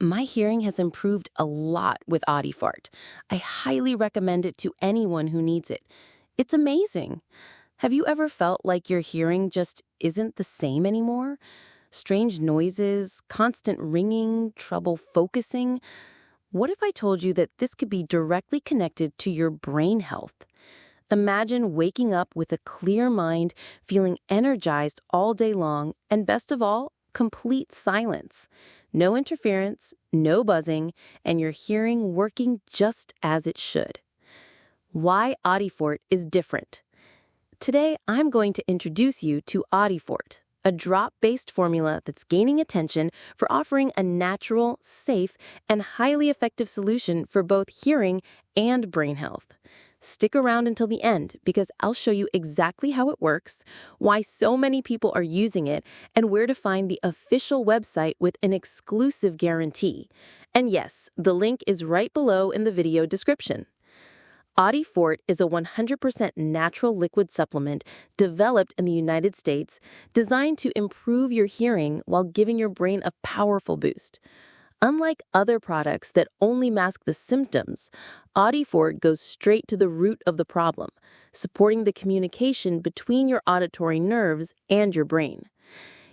My hearing has improved a lot with Audifort. I highly recommend it to anyone who needs it. It's amazing. Have you ever felt like your hearing just isn't the same anymore? Strange noises, constant ringing, trouble focusing? What if I told you that this could be directly connected to your brain health? Imagine waking up with a clear mind, feeling energized all day long, and best of all, complete silence. No interference, no buzzing, and your hearing working just as it should. Why Audifort is different. Today, I'm going to introduce you to Audifort, a drop-based formula that's gaining attention for offering a natural, safe, and highly effective solution for both hearing and brain health. Stick around until the end because I'll show you exactly how it works, why so many people are using it, and where to find the official website with an exclusive guarantee. And yes, the link is right below in the video description. Audifort is a 100% natural liquid supplement developed in the United States designed to improve your hearing while giving your brain a powerful boost. Unlike other products that only mask the symptoms, Audifort goes straight to the root of the problem, supporting the communication between your auditory nerves and your brain.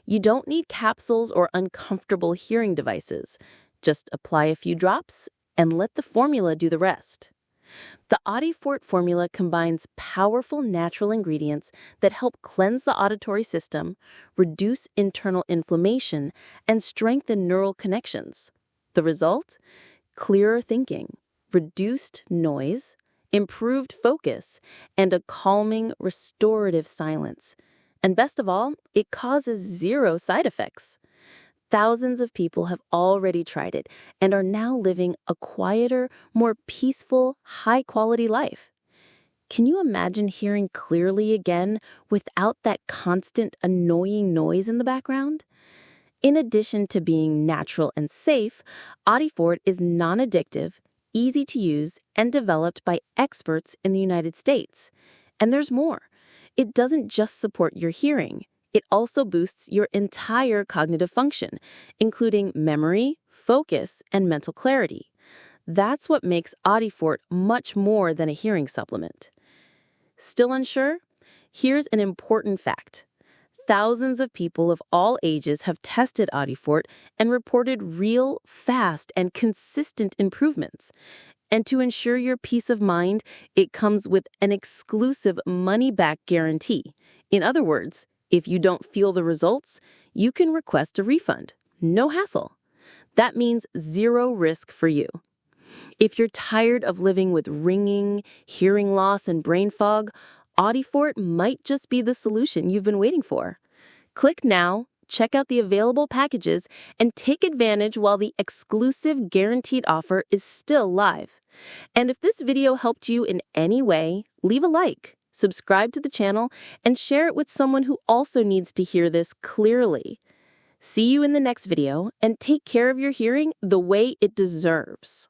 You don't need capsules or uncomfortable hearing devices. Just apply a few drops and let the formula do the rest. The Audifort formula combines powerful natural ingredients that help cleanse the auditory system, reduce internal inflammation, and strengthen neural connections. The result? Clearer thinking, reduced noise, improved focus, and a calming, restorative silence. And best of all, it causes zero side effects. Thousands of people have already tried it and are now living a quieter, more peaceful, high-quality life. Can you imagine hearing clearly again without that constant, annoying noise in the background? In addition to being natural and safe, Audifort is non-addictive, easy to use, and developed by experts in the United States. And there's more. It doesn't just support your hearing. It also boosts your entire cognitive function, including memory, focus, and mental clarity. That's what makes Audifort much more than a hearing supplement. Still unsure? Here's an important fact. Thousands of people of all ages have tested Audifort and reported real, fast, and consistent improvements. And to ensure your peace of mind, it comes with an exclusive money-back guarantee. In other words, if you don't feel the results, you can request a refund. No hassle. That means zero risk for you. If you're tired of living with ringing, hearing loss, and brain fog, Audifort might just be the solution you've been waiting for. Click now, check out the available packages, and take advantage while the exclusive guaranteed offer is still live. And if this video helped you in any way, leave a like, subscribe to the channel, and share it with someone who also needs to hear this clearly. See you in the next video, and take care of your hearing the way it deserves.